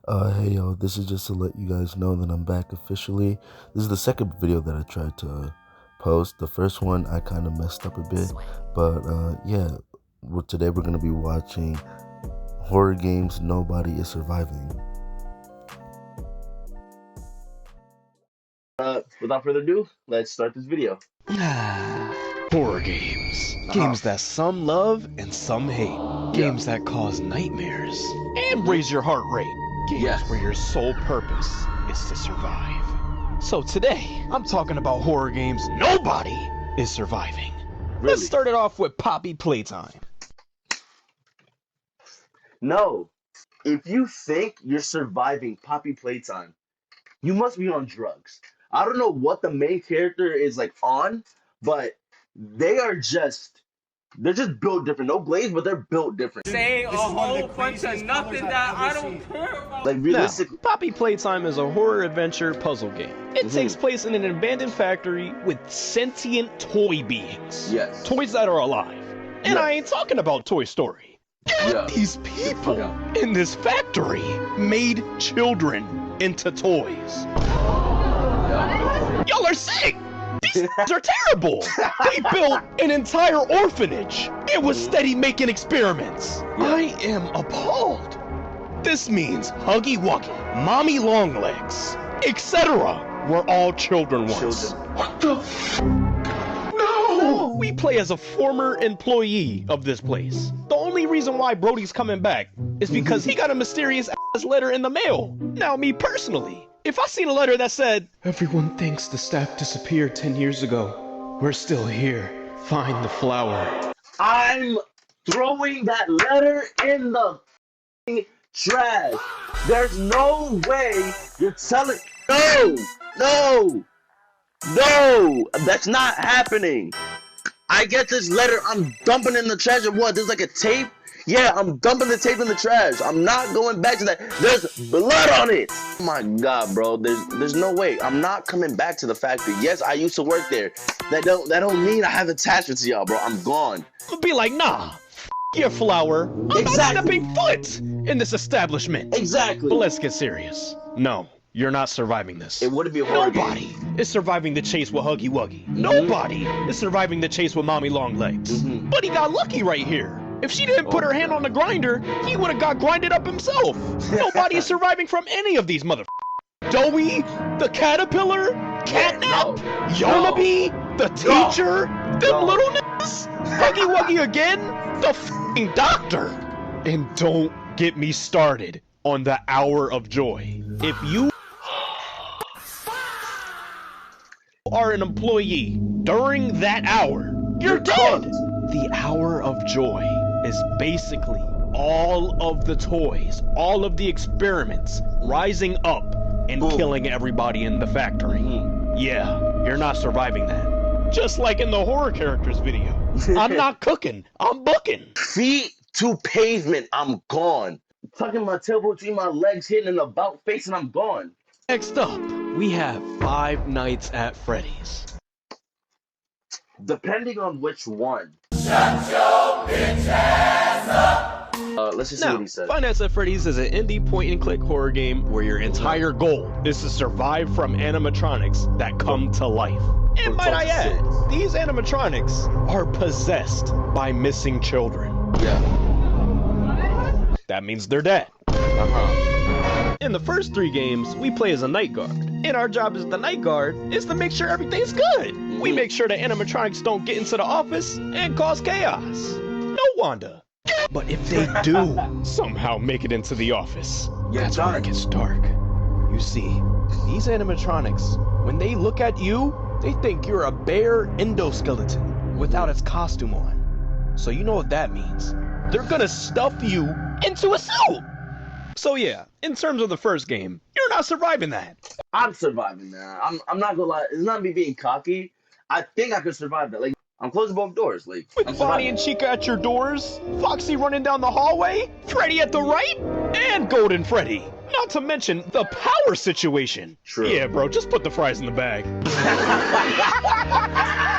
Hey yo, this is just to let you guys know that I'm back officially. This is the second video that I tried to post. The first one I kind of messed up a bit, but yeah, today we're gonna be watching horror games nobody is surviving. Without further ado, let's start this video. Horror games. Games that some love and some hate. Games that cause nightmares and raise your heart rate. Games where your sole purpose is to survive. So today, I'm talking about horror games nobody is surviving. Really? Let's start it off with Poppy Playtime. No, if you think you're surviving Poppy Playtime, you must be on drugs. I don't know what the main character is like on, but they're just built different. No glaze, but they're built different. Say a whole bunch of nothing that I don't care about. Like realistically, Now, Poppy Playtime is a horror adventure puzzle game. It takes place in an abandoned factory with sentient toy beings. Yes. Toys that are alive. And I ain't talking about Toy Story. These people in this factory made children into toys. Y'all are sick! These are terrible! They built an entire orphanage and was steady making experiments. I am appalled. This means Huggy Wuggy, Mommy Longlegs, etc. were all children once. What the f? No! We play as a former employee of this place. The only reason why Brody's coming back is because he got a mysterious ass letter in the mail. Now, me personally, if I seen a letter that said, "Everyone thinks the staff disappeared 10 years ago. We're still here. Find the flower." I'm throwing that letter in the trash. There's no way you're telling. No, that's not happening. I get this letter, I'm dumping in the trash. And what? There's like a tape. Yeah, I'm dumping the tape in the trash. I'm not going back to that. There's blood on it. Oh my God, bro. There's no way. I'm not coming back to the factory. Yes, I used to work there. That don't mean I have attachment to y'all, bro. I'm gone. I'll be like, nah, your flower. I'm not stepping foot in this establishment. Exactly. But let's get serious. No, you're not surviving this. It wouldn't be a horror Nobody game. is surviving the chase with Huggy Wuggy. Nobody is surviving the chase with Mommy Longlegs. But he got lucky right here. If she didn't put her hand on the grinder, he would have got grinded up himself. Nobody is surviving from any of these mother. Doughy, the caterpillar, Catnap, Yonabe, the teacher, them little niggas, Huggy Wuggy again, the f***ing doctor. And don't get me started on the hour of joy. If you are an employee during that hour, you're dead. The hour of joy is basically all of the toys, all of the experiments rising up and killing everybody in the factory. Yeah, you're not surviving that. Just like in the horror characters video. I'm not cooking, I'm booking. Feet to pavement, I'm gone. Tucking my tail between my legs, hitting an about face, and I'm gone. Next up, we have Five Nights at Freddy's. Depending on which one. Shut your bitch ass up! Let's just see what he said. Five Nights at Freddy's is an indie point-and-click horror game where your entire goal is to survive from animatronics that come to life. And might I add, these animatronics are possessed by missing children. Yeah. That means they're dead. In the first 3 games, we play as a night guard. And our job as the night guard is to make sure everything's good. We make sure the animatronics don't get into the office and cause chaos. No, Wanda. But if they do somehow make it into the office, that's where it gets dark. You see, these animatronics, when they look at you, they think you're a bare endoskeleton without its costume on. So you know what that means. They're gonna stuff you into a suit. So yeah, in terms of the first game, you're not surviving that. I'm surviving that. I'm not gonna lie. It's not me being cocky. I think I could survive that. Like, I'm closing both doors. Like, with Bonnie and Chica at your doors, Foxy running down the hallway, Freddy at the right, and Golden Freddy. Not to mention the power situation. True. Yeah, bro, just put the fries in the bag.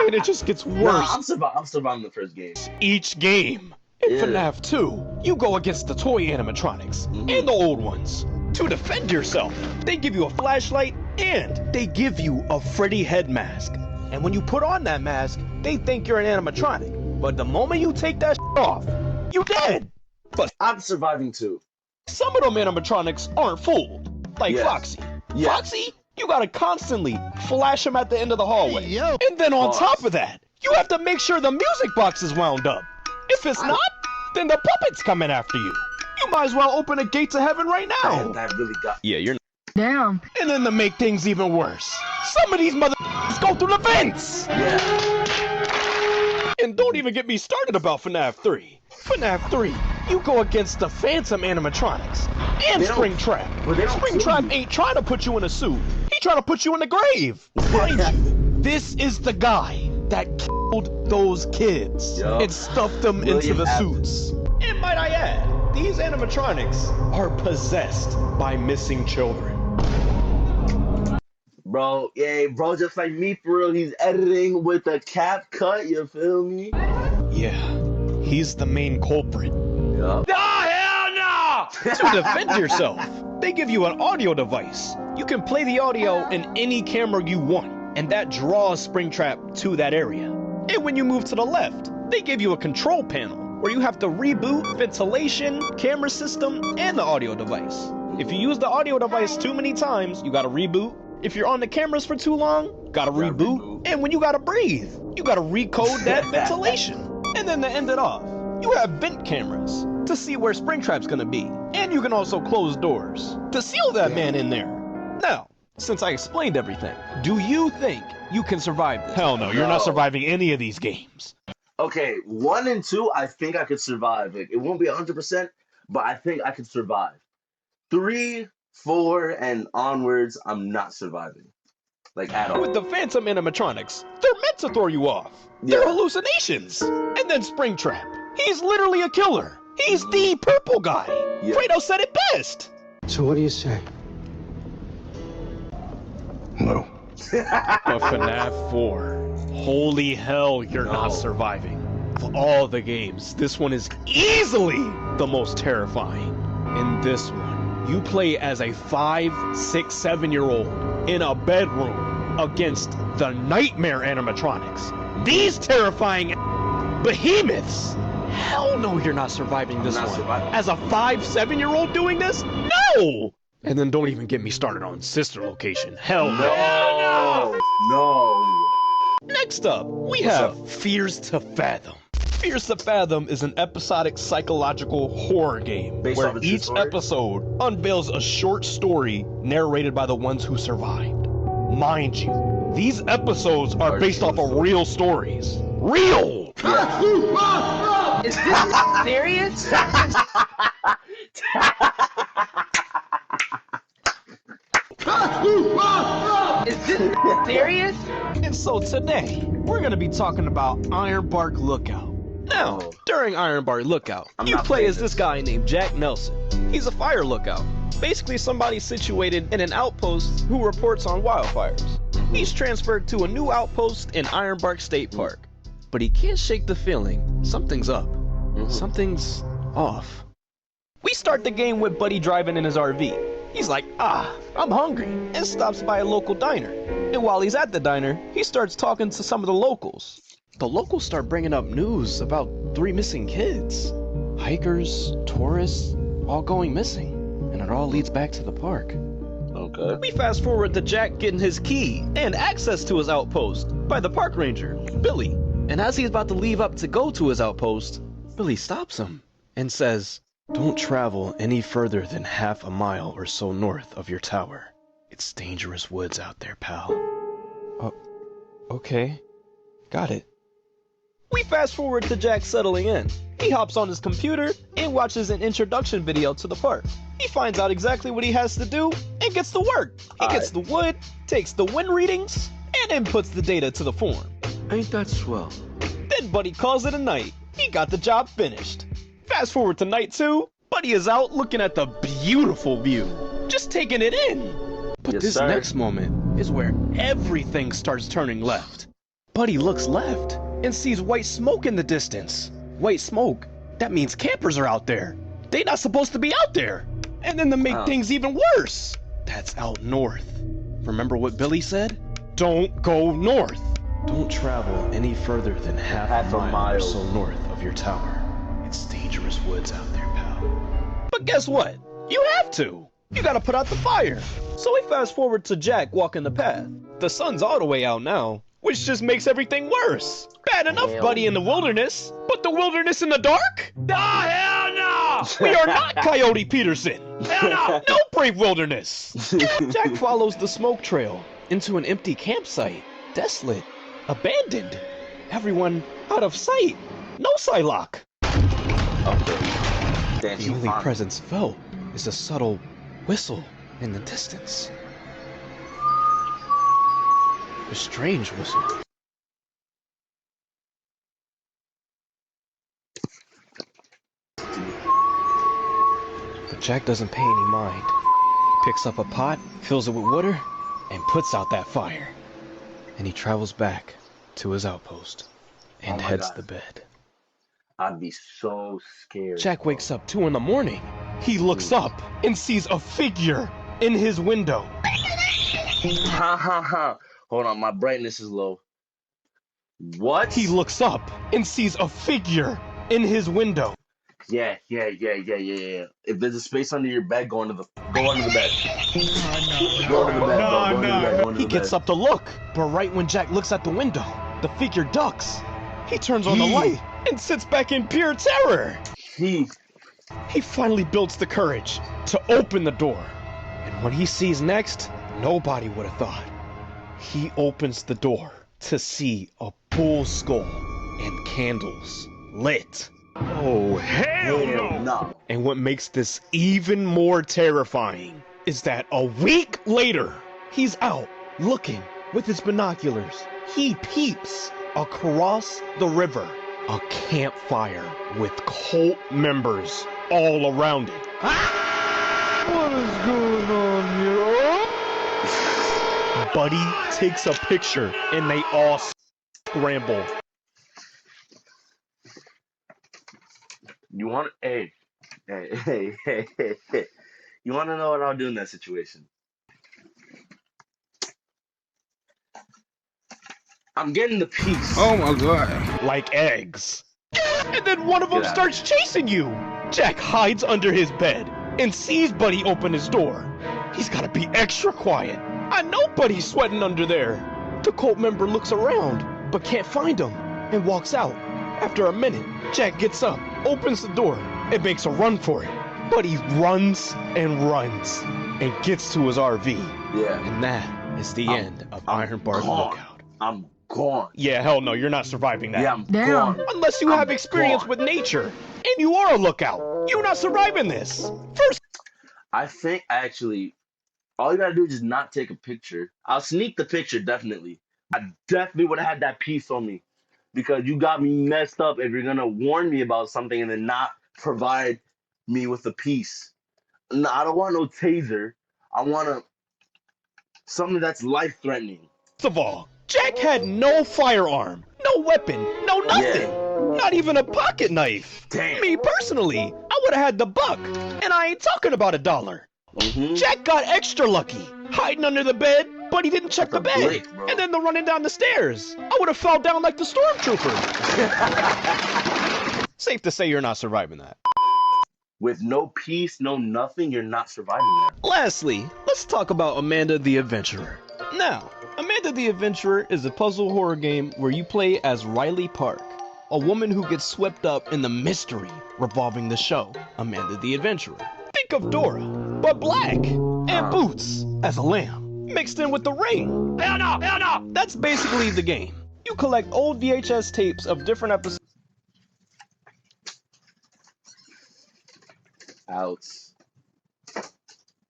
And it just gets worse. Nah, I'm surviving the first game. Each game. In Fnaf 2, you go against the toy animatronics and the old ones. To defend yourself, they give you a flashlight and they give you a Freddy head mask. And when you put on that mask, they think you're an animatronic. But the moment you take that off, you dead. But I'm surviving too. some of them animatronics aren't fooled. Like Yes. Foxy. Yes. Foxy, you gotta constantly flash him at the end of the hallway. Hey, yo. And then on Pause. top of that, you have to make sure the music box is wound up. If it's not, then the puppet's coming after you. You might as well open a gate to heaven right now. Damn, that really got. Yeah, you're not. Damn. And then to make things even worse, some of these motherfuckers go through the vents! Yeah. And don't even get me started about Fnaf 3. Fnaf 3, you go against the Phantom animatronics and They don't- Springtrap. but they don't Springtrap kill you. ain't trying to put you in a suit. He trying to put you in the grave. Mind you, this is the guy that killed those kids Yup. and stuffed them William into the Evans. suits. And might I add, these animatronics are possessed by missing children. Bro, yeah, bro, just like me for real, he's editing with a cap cut, you feel me? Yeah, he's the main culprit. Yup. Oh, hell no! To defend yourself, they give you an audio device. You can play the audio in any camera you want, and that draws Springtrap to that area. And when you move to the left, they give you a control panel where you have to reboot ventilation, camera system, and the audio device. If you use the audio device too many times, you gotta reboot. If you're on the cameras for too long, gotta reboot. And when you gotta breathe, you gotta recode that ventilation. And then to end it off, you have vent cameras to see where Springtrap's gonna be. And you can also close doors to seal that man in there. Now, since I explained everything, do you think you can survive this? Hell no, you're not No. surviving any of these games. Okay, 1 and 2, I think I could survive. Like, it won't be 100%, but I think I could survive. 3, 4, and onwards, I'm not surviving. Like, at all. With the Phantom animatronics, they're meant to throw you off. They're Yeah. hallucinations. And then Springtrap, he's literally a killer. He's the purple guy. Yeah. Fredo said it best. So what do you say? No. But FNAF 4, holy hell, you're No. not surviving. Of all the games, this one is easily the most terrifying. In this one, you play as a 5, 6, 7-year-old in a bedroom against the nightmare animatronics. These terrifying behemoths. Hell no, you're not surviving this Not one. surviving. As a 5, 7-year-old doing this? No! And then don't even get me started on sister location. Hell no. No. Next up, we What's have up? Fears to Fathom. Fears to Fathom is an episodic psychological horror game Based where off a true each story? episode unveils a short story narrated by the ones who survived. Mind you, these episodes are Are based true off of stories. real stories. Real! Is this serious? Is this serious? And so today, we're going to be talking about Ironbark Lookout. Now, Oh. during Ironbark Lookout, I'm you not play playing as this this. guy named Jack Nelson. He's a fire lookout. Basically somebody situated in an outpost who reports on wildfires. He's transferred to a new outpost in Ironbark State Park. But he can't shake the feeling something's up. Something's off. We start the game with Buddy driving in his RV. He's like, I'm hungry, and stops by a local diner. And while he's at the diner, he starts talking to some of the locals. The locals start bringing up news about 3 missing kids. Hikers, tourists, all going missing. And it all leads back to the park. Okay. We fast forward to Jack getting his key and access to his outpost by the park ranger, Billy. And as he's about to leave up to go to his outpost, Billy stops him and says, "Don't travel any further than half a mile or so north of your tower. It's dangerous woods out there, pal." Oh, okay. Got it. We fast forward to Jack settling in. He hops on his computer and watches an introduction video to the park. He finds out exactly what he has to do and gets to work. He gets the wood, takes the wind readings, and inputs the data to the form. Ain't that swell? Then Buddy calls it a night. He got the job finished. Fast forward to night 2. Buddy is out looking at the beautiful view, just taking it in. But Yes, this sir. next moment is where everything starts turning left. Buddy looks left and sees white smoke in the distance. White smoke? That means campers are out there. They not supposed to be out there. And then to make things even worse, that's out north. Remember what Billy said? Don't go north. Don't travel any further than half a mile or so north of your tower. It's dangerous woods out there, pal. But guess what? You have to. You gotta put out the fire. So we fast forward to Jack walking the path. The sun's all the way out now, which just makes everything worse. Bad enough, buddy, in the wilderness, but the wilderness in the dark? Ah, hell no! We are not Coyote Peterson. Hell no! No brave wilderness. Jack follows the smoke trail into an empty campsite, desolate, abandoned. Everyone out of sight. No Psylocke. The only presence felt is a subtle whistle in the distance. A strange whistle. But Jack doesn't pay any mind. Picks up a pot, fills it with water, and puts out that fire. And he travels back to his outpost and heads to bed. I'd be so scared. Jack wakes up 2 in the morning. He looks up and sees a figure in his window. Ha ha ha. Hold on, my brightness is low. What? He looks up and sees a figure in his window. Yeah. If there's a space under your bed, go under the bed. Go under the bed, bro. He gets up to look, but right when Jack looks at the window, the figure ducks. He turns on the light and sits back in pure terror. He finally builds the courage to open the door. And what he sees next, nobody would have thought. He opens the door to see a bull skull and candles lit. Oh, hell no! And what makes this even more terrifying is that a week later, he's out looking with his binoculars. He peeps across the river a campfire with cult members all around it. What is going on here? Buddy takes a picture and they all scramble. You want hey. You want to know what I'll do in that situation? I'm getting the piece. Oh my god. Like eggs. And then one of them starts chasing you. Jack hides under his bed and sees Buddy open his door. He's gotta be extra quiet. I know Buddy's sweating under there. The cult member looks around, but can't find him, and walks out. After a minute, Jack gets up, opens the door, and makes a run for it. Buddy runs and runs, and gets to his RV. Yeah. And that is the end of Iron Bar's Lookout. I'm gone. Yeah, hell no, you're not surviving that. Yeah, I'm gone. Unless you have experience with nature, and you are a lookout. You're not surviving this. First, I think actually, all you gotta do is just not take a picture. I'll sneak the picture, definitely. I definitely would have had that piece on me, because you got me messed up if you're gonna warn me about something and then not provide me with a piece. No, I don't want no taser. I want something that's life-threatening. first of all, Jack had no firearm, no weapon, no nothing. Not even a pocket knife. Damn. Me personally, I would have had the buck, and I ain't talking about $1. Jack got extra lucky, hiding under the bed, but he didn't check the bed. Blake, and then the running down the stairs. I would have fell down like the stormtrooper. Safe to say you're not surviving that. With no peace, no nothing, you're not surviving that. Lastly, let's talk about Amanda the Adventurer. Now, Amanda the Adventurer is a puzzle horror game where you play as Riley Park, a woman who gets swept up in the mystery revolving the show, Amanda the Adventurer. Think of Dora, but black, and Boots as a lamb, mixed in with the ring. Hell no, hell no! That's basically the game. You collect old VHS tapes of different episodes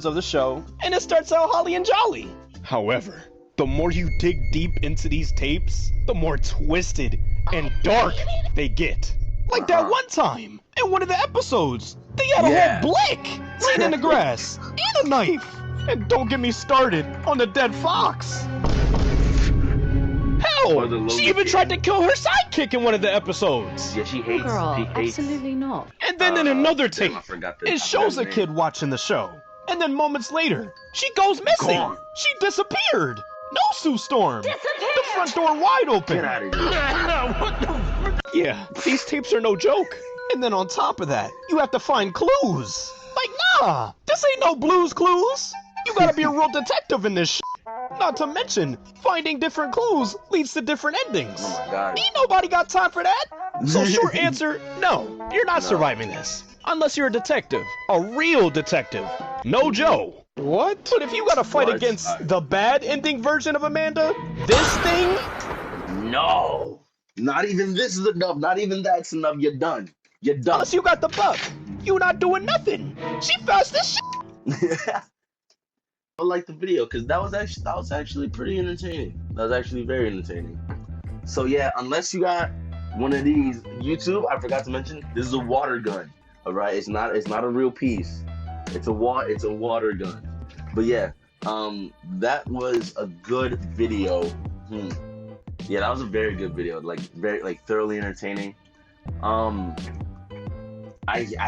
of the show, and it starts out holly and jolly. However, the more you dig deep into these tapes, the more twisted and dark they get. Like that one time, in one of the episodes, they had a whole blick laying in the grass, and a knife. And don't get me started on the dead fox. Or the Hell, Logan she even game. tried to kill her sidekick in one of the episodes. Yeah, she hates. Girl, She hates. absolutely not. And then in another tape, Damn, I forgot it shows a kid watching the show. And then moments later, she goes missing. Gone. She disappeared. No Sue Storm. The front door wide open. Get out of here. What the? Yeah, these tapes are no joke. And then on top of that, you have to find clues. Like, nah, this ain't no Blues Clues. You gotta be a real detective in this shit. Not to mention, finding different clues leads to different endings. Oh my God. Ain't nobody got time for that. So short answer, no, you're not surviving this. Unless you're a detective, a real detective. No Joe. What? But if you gotta fight What? against the bad ending version of Amanda, this thing? No. Not even this is enough. Not even that's enough. You're done. You're done. Unless you got the buck, you not doing nothing. She fast as shit. I like the video because that was actually pretty entertaining. That was actually very entertaining. So yeah, unless you got one of these YouTube, I forgot to mention, this is a water gun. All right, it's not a real piece. It's a water gun. But yeah, that was a good video. Yeah, that was a very good video. Very thoroughly entertaining. I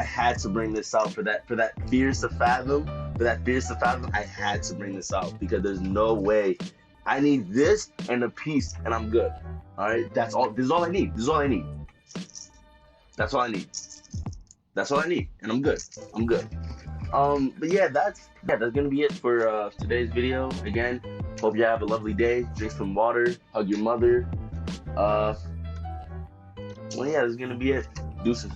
had to bring this out for that Fears to Fathom. For that Fears to Fathom, I had to bring this out because there's no way. I need this and a piece, and I'm good. All right, that's all. This is all I need. This is all I need. That's all I need. That's all I need, and I'm good. I'm good. But yeah, that's gonna be it for today's video. Again, hope you have a lovely day. Drink some water. Hug your mother. Well, yeah, that's gonna be it. Deuces.